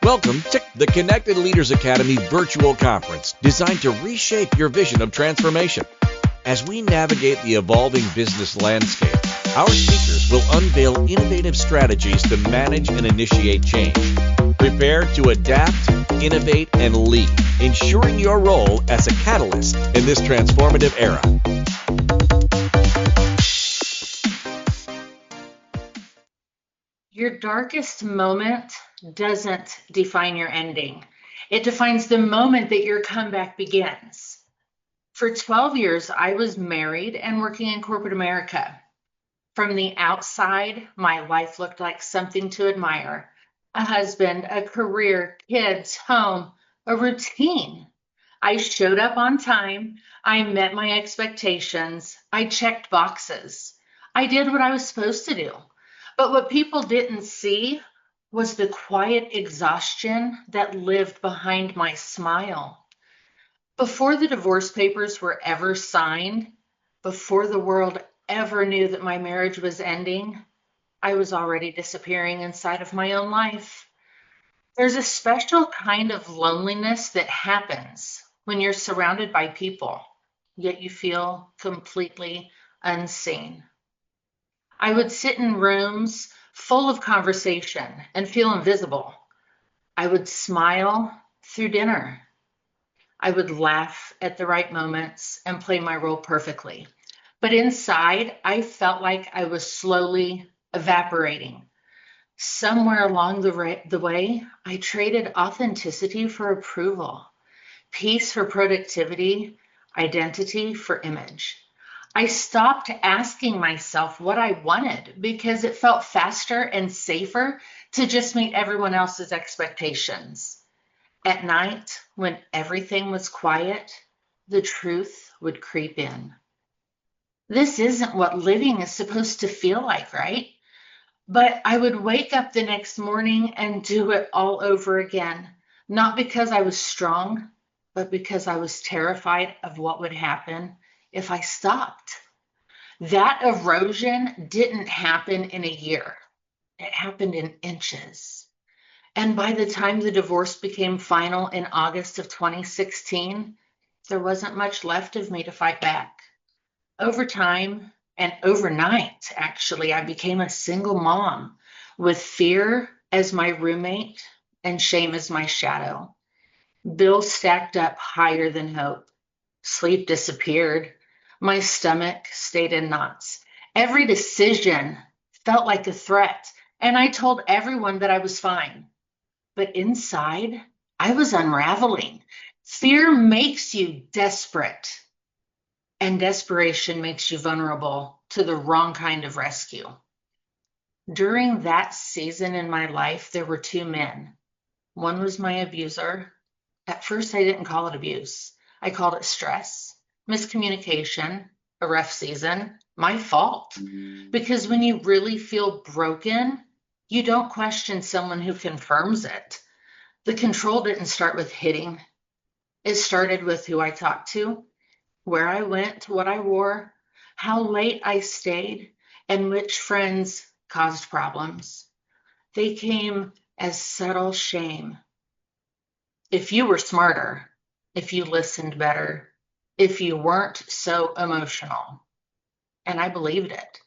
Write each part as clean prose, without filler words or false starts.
Welcome to the Connected Leaders Academy virtual conference designed to reshape your vision of transformation. As we navigate the evolving business landscape, our speakers will unveil innovative strategies to manage and initiate change. Prepare to adapt, innovate, and lead, ensuring your role as a catalyst in this transformative era. Your darkest moment doesn't define your ending. It defines the moment that your comeback begins. For 12 years, I was married and working in corporate America. From the outside, my life looked like something to admire. A husband, a career, kids, home, a routine. I showed up on time. I met my expectations. I checked boxes. I did what I was supposed to do. But what people didn't see was the quiet exhaustion that lived behind my smile. Before the divorce papers were ever signed, before the world ever knew that my marriage was ending, I was already disappearing inside of my own life. There's a special kind of loneliness that happens when you're surrounded by people, yet you feel completely unseen. I would sit in rooms full of conversation and feel invisible. I would smile through dinner. I would laugh at the right moments and play my role perfectly. But inside, I felt like I was slowly evaporating. Somewhere along the way, I traded authenticity for approval, peace for productivity, identity for image. I stopped asking myself what I wanted because it felt faster and safer to just meet everyone else's expectations. At night, when everything was quiet, the truth would creep in. This isn't what living is supposed to feel like, right? But I would wake up the next morning and do it all over again, not because I was strong, but because I was terrified of what would happen if I stopped. That erosion didn't happen in a year. It happened in inches. And by the time the divorce became final in August of 2016, there wasn't much left of me to fight back. Over time and overnight, actually, I became a single mom with fear as my roommate and shame as my shadow. Bills stacked up higher than hope. Sleep disappeared. My stomach stayed in knots. Every decision felt like a threat, and I told everyone that I was fine. But inside, I was unraveling. Fear makes you desperate, and desperation makes you vulnerable to the wrong kind of rescue. During that season in my life, there were two men. One was my abuser. At first, I didn't call it abuse. I called it stress. Miscommunication, a rough season, my fault. Because when you really feel broken, you don't question someone who confirms it. The control didn't start with hitting. It started with who I talked to, where I went, what I wore, how late I stayed, and which friends caused problems. They came as subtle shame. If you were smarter, if you listened better, if you weren't so emotional. And I believed it.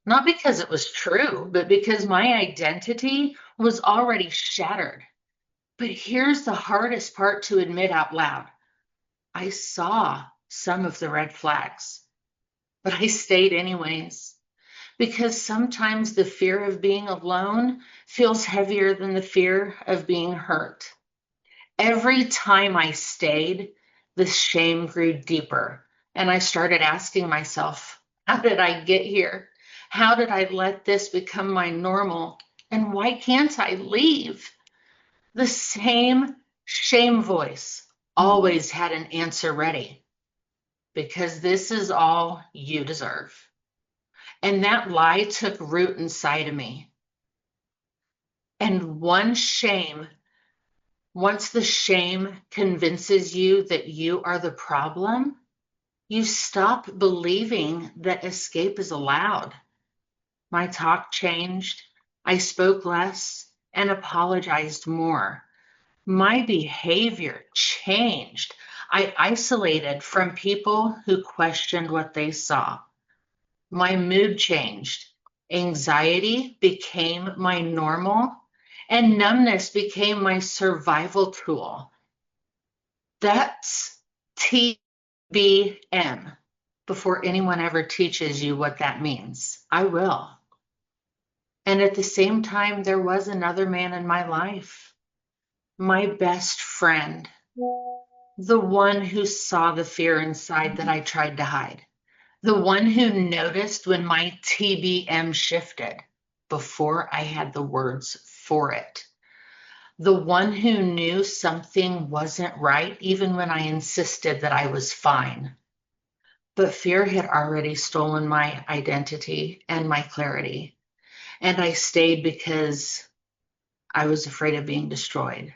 Not because it was true, but because my identity was already shattered. But here's the hardest part to admit out loud. I saw some of the red flags, but I stayed anyways. Because sometimes the fear of being alone feels heavier than the fear of being hurt. Every time I stayed, the shame grew deeper, and I started asking myself, how did I get here? How did I let this become my normal? And why can't I leave? The same shame voice always had an answer ready. Because this is all you deserve. And that lie took root inside of me. And once the shame convinces you that you are the problem, you stop believing that escape is allowed. My talk changed. I spoke less and apologized more. My behavior changed. I isolated from people who questioned what they saw. My mood changed. Anxiety became my normal, and numbness became my survival tool. That's TBM. Before anyone ever teaches you what that means, I will. And at the same time, there was another man in my life, my best friend, the one who saw the fear inside that I tried to hide, the one who noticed when my TBM shifted before I had the words for it, the one who knew something wasn't right even when I insisted that I was fine. But fear had already stolen my identity and my clarity, and I stayed because I was afraid of being destroyed.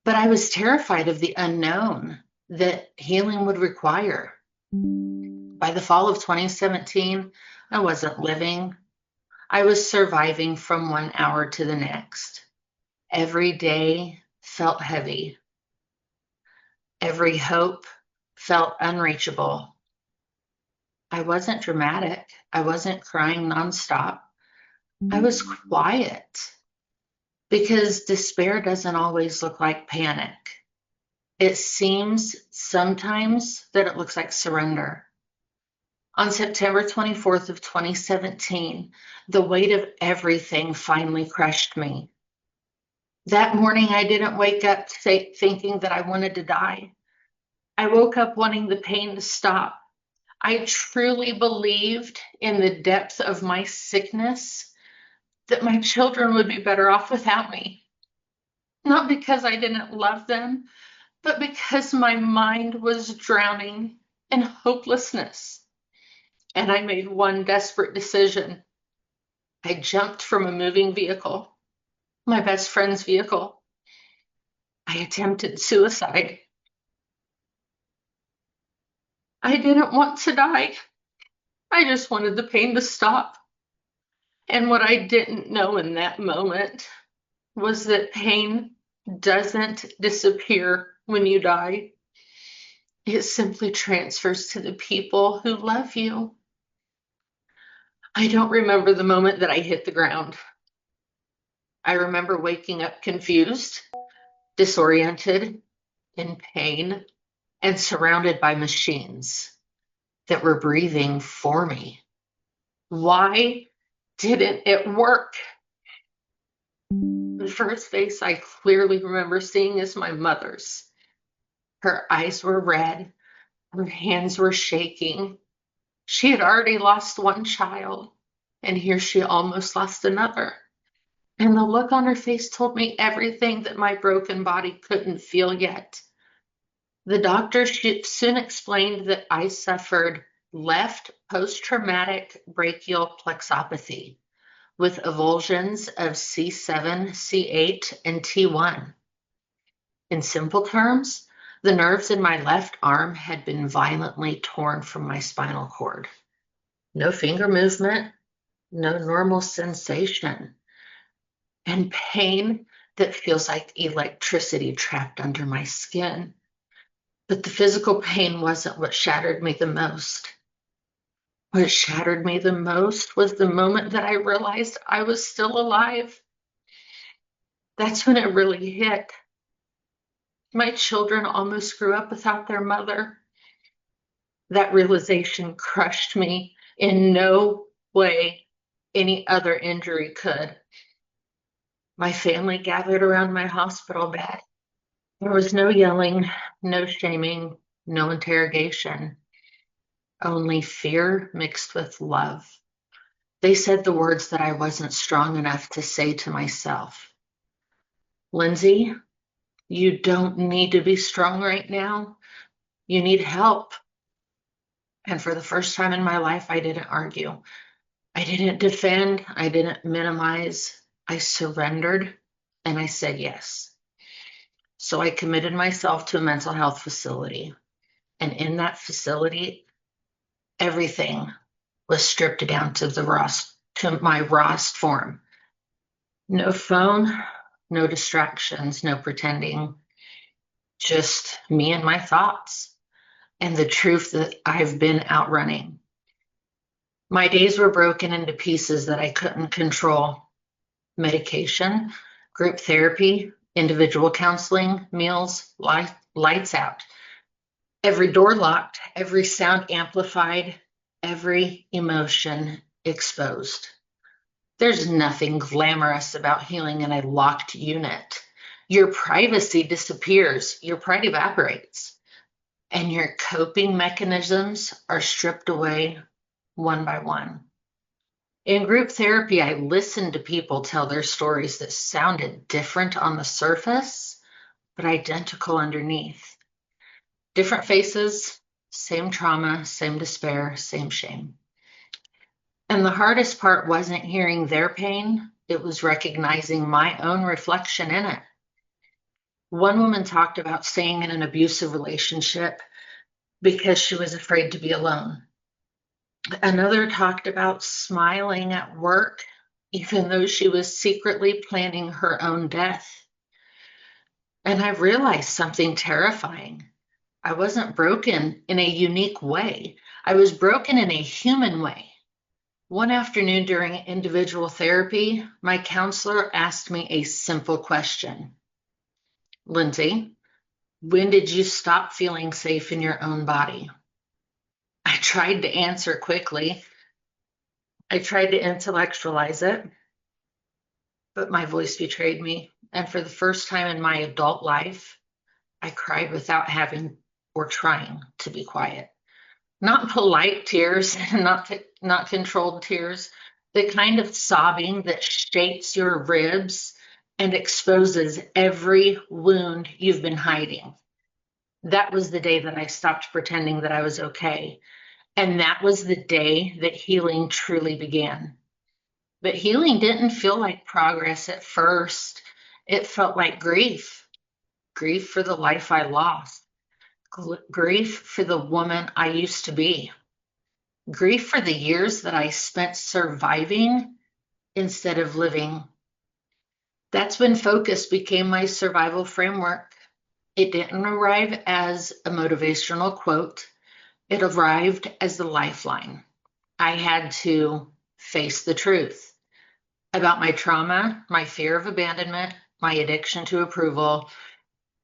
But I was terrified of the unknown that healing would require. By the fall of 2017, I wasn't living. I was surviving from 1 hour to the next. Every day felt heavy. Every hope felt unreachable. I wasn't dramatic. I wasn't crying nonstop. I was quiet because despair doesn't always look like panic. It seems sometimes that it looks like surrender. On September 24th of 2017, the weight of everything finally crushed me. That morning, I didn't wake up thinking that I wanted to die. I woke up wanting the pain to stop. I truly believed in the depth of my sickness that my children would be better off without me. Not because I didn't love them, but because my mind was drowning in hopelessness. And I made one desperate decision. I jumped from a moving vehicle, my best friend's vehicle. I attempted suicide. I didn't want to die. I just wanted the pain to stop. And what I didn't know in that moment was that pain doesn't disappear when you die. It simply transfers to the people who love you. I don't remember the moment that I hit the ground. I remember waking up confused, disoriented, in pain, and surrounded by machines that were breathing for me. Why didn't it work? The first face I clearly remember seeing is my mother's. Her eyes were red, her hands were shaking. She had already lost one child, and here she almost lost another. And the look on her face told me everything that my broken body couldn't feel yet. The doctor soon explained that I suffered left post-traumatic brachial plexopathy with avulsions of C7, C8, and T1. In simple terms, the nerves in my left arm had been violently torn from my spinal cord. No finger movement, no normal sensation, and pain that feels like electricity trapped under my skin. But the physical pain wasn't what shattered me the most. What shattered me the most was the moment that I realized I was still alive. That's when it really hit. My children almost grew up without their mother. That realization crushed me in no way any other injury could. My family gathered around my hospital bed. There was no yelling, no shaming, no interrogation, only fear mixed with love. They said the words that I wasn't strong enough to say to myself. Lindsay, you don't need to be strong right now. You need help. And for the first time in my life, I didn't argue. I didn't defend. I didn't minimize. I surrendered and I said yes. So I committed myself to a mental health facility. And in that facility, everything was stripped down to my rawest form. No phone, no distractions, no pretending, just me and my thoughts and the truth that I've been outrunning. My days were broken into pieces that I couldn't control: medication, group therapy, individual counseling, meals, lights out. Every door locked, every sound amplified, every emotion exposed. There's nothing glamorous about healing in a locked unit. Your privacy disappears, your pride evaporates, and your coping mechanisms are stripped away one by one. In group therapy, I listened to people tell their stories that sounded different on the surface, but identical underneath. Different faces, same trauma, same despair, same shame. And the hardest part wasn't hearing their pain, it was recognizing my own reflection in it. One woman talked about staying in an abusive relationship because she was afraid to be alone. Another talked about smiling at work, even though she was secretly planning her own death. And I realized something terrifying. I wasn't broken in a unique way. I was broken in a human way. One afternoon during individual therapy, my counselor asked me a simple question. Lindsay, when did you stop feeling safe in your own body? I tried to answer quickly. I tried to intellectualize it, but my voice betrayed me. And for the first time in my adult life, I cried without having or trying to be quiet. Not polite tears, not controlled tears, the kind of sobbing that shakes your ribs and exposes every wound you've been hiding. That was the day that I stopped pretending that I was okay. And that was the day that healing truly began. But healing didn't feel like progress at first. It felt like grief. Grief for the life I lost. Grief for the woman I used to be. Grief for the years that I spent surviving instead of living. That's when focus became my survival framework. It didn't arrive as a motivational quote. It arrived as the lifeline. I had to face the truth about my trauma, my fear of abandonment, my addiction to approval,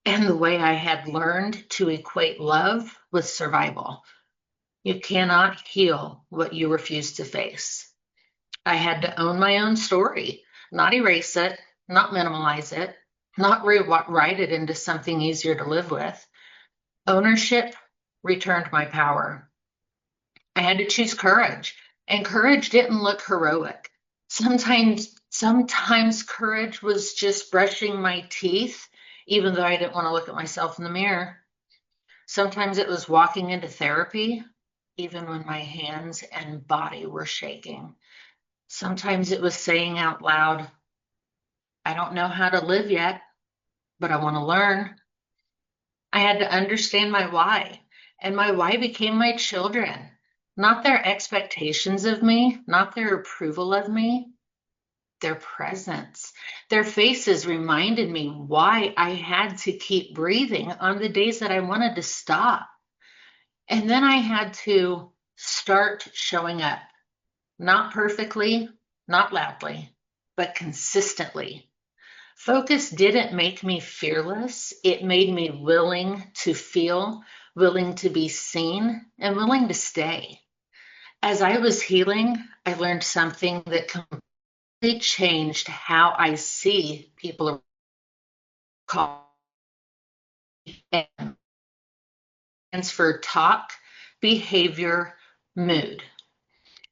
and the way I had learned to equate love with survival. You cannot heal what you refuse to face. I had to own my own story, not erase it, not minimalize it, not rewrite it into something easier to live with. Ownership returned my power. I had to choose courage, and courage didn't look heroic. Sometimes courage was just brushing my teeth, even though I didn't want to look at myself in the mirror. Sometimes it was walking into therapy, even when my hands and body were shaking. Sometimes it was saying out loud, I don't know how to live yet, but I want to learn. I had to understand my why, and my why became my children, not their expectations of me, not their approval of me, their presence. Their faces reminded me why I had to keep breathing on the days that I wanted to stop. And then I had to start showing up, not perfectly, not loudly, but consistently. Focus didn't make me fearless. It made me willing to feel, willing to be seen, and willing to stay. As I was healing, I learned something that completely changed how I see people called transfer talk, behavior, mood.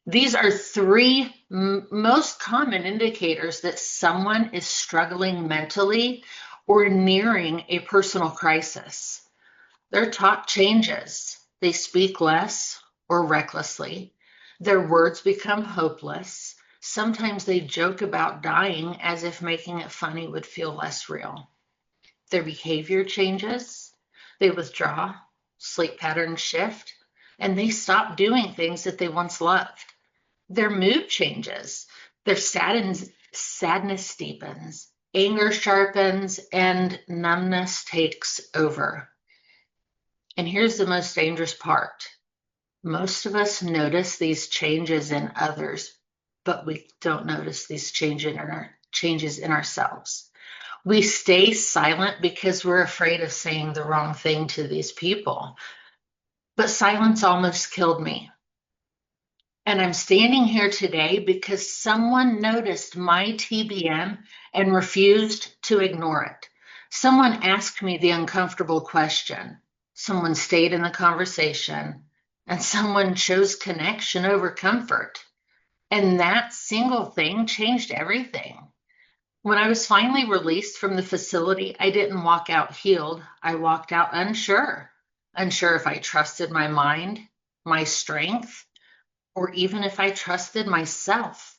These are three most common indicators that someone is struggling mentally or nearing a personal crisis. Their talk changes. They speak less or recklessly. Their words become hopeless. Sometimes they joke about dying as if making it funny would feel less real. Their behavior changes. They withdraw, sleep patterns shift, and they stop doing things that they once loved. Their mood changes. Their sadness deepens. Anger sharpens and numbness takes over. And here's the most dangerous part. Most of us notice these changes in others, but we don't notice these changes in ourselves. We stay silent because we're afraid of saying the wrong thing to these people. But silence almost killed me. And I'm standing here today because someone noticed my TBM and refused to ignore it. Someone asked me the uncomfortable question. Someone stayed in the conversation, and someone chose connection over comfort. And that single thing changed everything. When I was finally released from the facility, I didn't walk out healed. I walked out unsure. Unsure if I trusted my mind, my strength, or even if I trusted myself.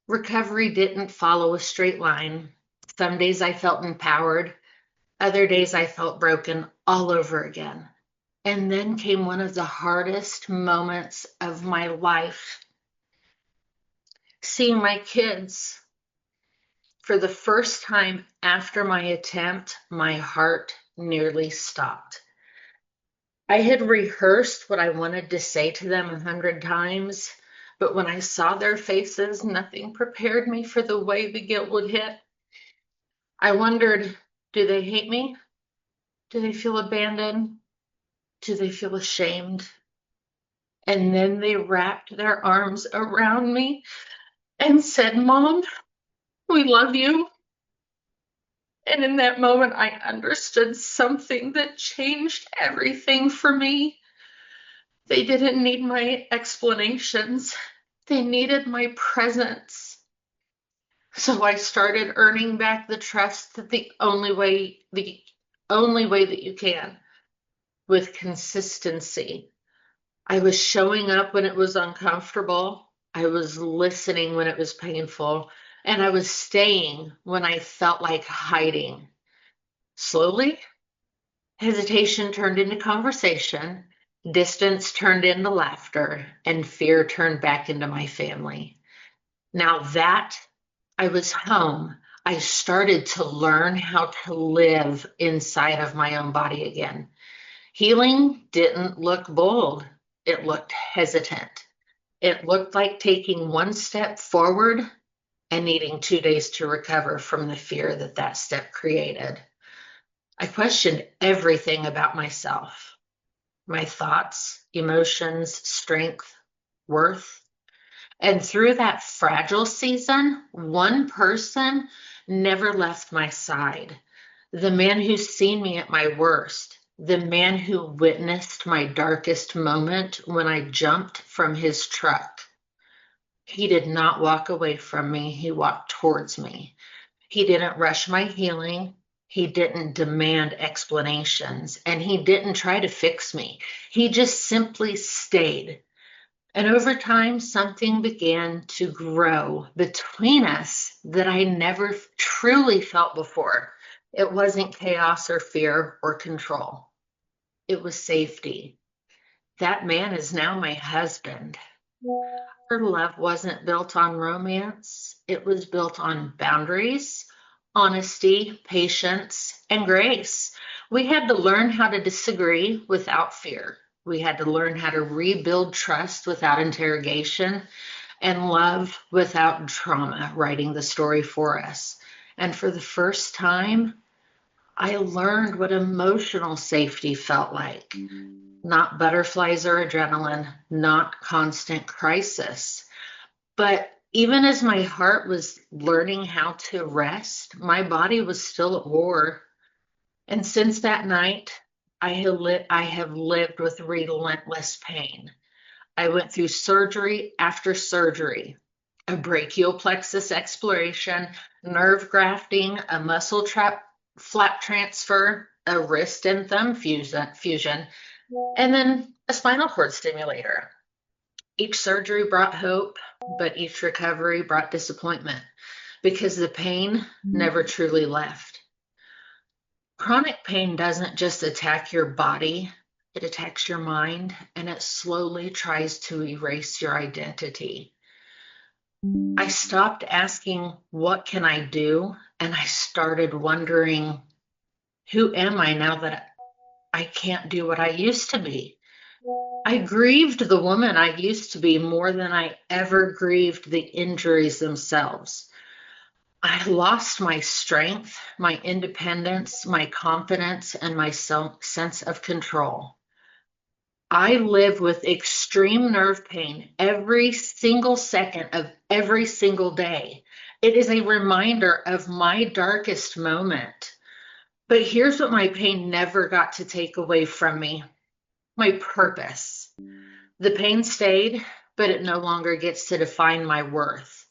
Recovery didn't follow a straight line. Some days I felt empowered, other days I felt broken all over again. And then came one of the hardest moments of my life. Seeing my kids. For the first time after my attempt, my heart nearly stopped. I had rehearsed what I wanted to say to them 100 times, but when I saw their faces, nothing prepared me for the way the guilt would hit. I wondered, do they hate me? Do they feel abandoned? Do they feel ashamed? And then they wrapped their arms around me and said, Mom, we love you. And in that moment, I understood something that changed everything for me. They didn't need my explanations. They needed my presence. So I started earning back the trust that the only way that you can, with consistency. I was showing up when it was uncomfortable. I was listening when it was painful, and I was staying when I felt like hiding. Slowly, hesitation turned into conversation, distance turned into laughter, and fear turned back into my family. Now that I was home, I started to learn how to live inside of my own body again. Healing didn't look bold, it looked hesitant. It looked like taking one step forward and needing 2 days to recover from the fear that that step created. I questioned everything about myself, my thoughts, emotions, strength, worth. And through that fragile season, one person never left my side. The man who's seen me at my worst, the man who witnessed my darkest moment when I jumped from his truck. He did not walk away from me, he walked towards me. He didn't rush my healing. He didn't demand explanations, and he didn't try to fix me. He just simply stayed. And over time, something began to grow between us that I never truly felt before. It wasn't chaos or fear or control. It was safety. That man is now my husband. Our love wasn't built on romance. It was built on boundaries, honesty, patience, and grace. We had to learn how to disagree without fear. We had to learn how to rebuild trust without interrogation and love without trauma writing the story for us. And for the first time, I learned what emotional safety felt like. Not butterflies or adrenaline, not constant crisis. But even as my heart was learning how to rest, my body was still at war. And since that night, I have lived with relentless pain. I went through surgery after surgery, a brachial plexus exploration, nerve grafting, a muscle flap transfer, a wrist and thumb fusion, and then a spinal cord stimulator. Each surgery brought hope, but each recovery brought disappointment because the pain never truly left. Chronic pain doesn't just attack your body, it attacks your mind, and it slowly tries to erase your identity. I stopped asking, what can I do? And I started wondering, who am I now that I can't do what I used to be? I grieved the woman I used to be more than I ever grieved the injuries themselves. I lost my strength, my independence, my confidence, and my sense of control. I live with extreme nerve pain every single second of every single day. It is a reminder of my darkest moment. But here's what my pain never got to take away from me: my purpose. The pain stayed, but it no longer gets to define my worth.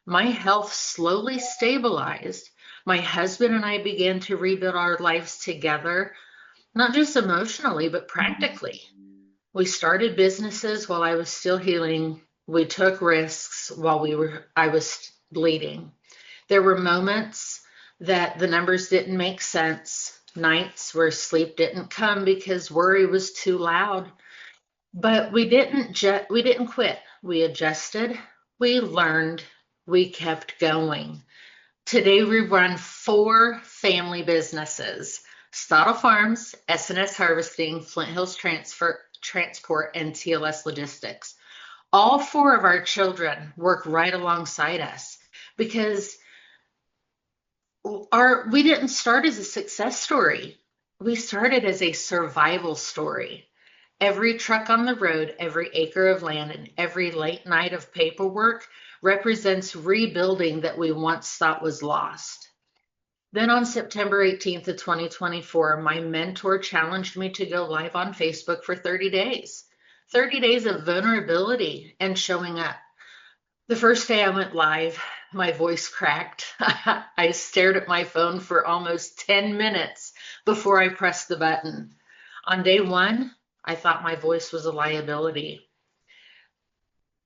My health slowly stabilized. My husband and I began to rebuild our lives together, not just emotionally, but practically. We started businesses while I was still healing. We took risks while I was bleeding. There were moments that the numbers didn't make sense, nights where sleep didn't come because worry was too loud. But we didn't quit. We adjusted, we learned, we kept going. Today we run 4 family businesses: Stadel Farms, S&S Harvesting, Flinthills Transport, and TLS Logistics. All 4 of our children work right alongside us because we didn't start as a success story. We started as a survival story. Every truck on the road, every acre of land, and every late night of paperwork represents rebuilding that we once thought was lost. Then on September 18th of 2024, my mentor challenged me to go live on Facebook for 30 days. 30 days of vulnerability and showing up. The first day I went live, my voice cracked. I stared at my phone for almost 10 minutes before I pressed the button. On day 1, I thought my voice was a liability.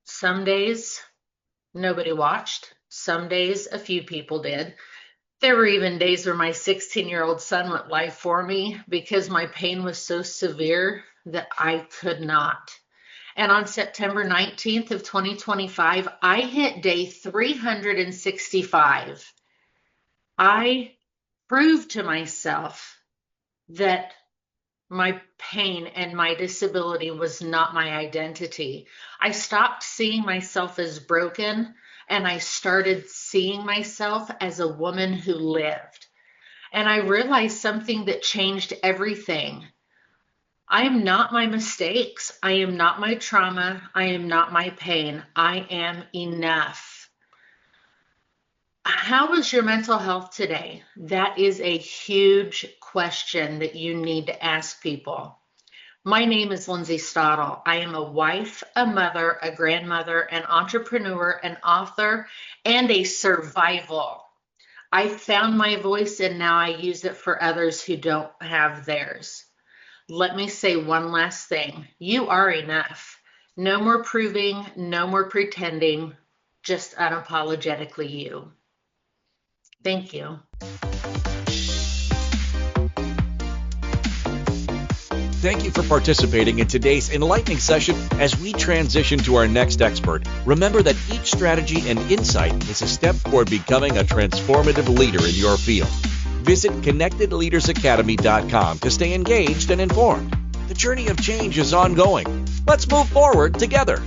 Some days, nobody watched. Some days, a few people did. There were even days where my 16-year-old son went live for me because my pain was so severe that I could not. And on September 19th of 2025, I hit day 365. I proved to myself that my pain and my disability was not my identity. I stopped seeing myself as broken, and I started seeing myself as a woman who lived. And I realized something that changed everything. I am not my mistakes. I am not my trauma. I am not my pain. I am enough. How is your mental health today? That is a huge question that you need to ask people. My name is Lindsay Stadel. I am a wife, a mother, a grandmother, an entrepreneur, an author, and a survival. I found my voice and now I use it for others who don't have theirs. Let me say one last thing. You are enough. No more proving, no more pretending, just unapologetically you. Thank you. Thank you for participating in today's enlightening session. As we transition to our next expert, remember that each strategy and insight is a step toward becoming a transformative leader in your field. Visit connectedleadersacademy.com to stay engaged and informed. The journey of change is ongoing. Let's move forward together.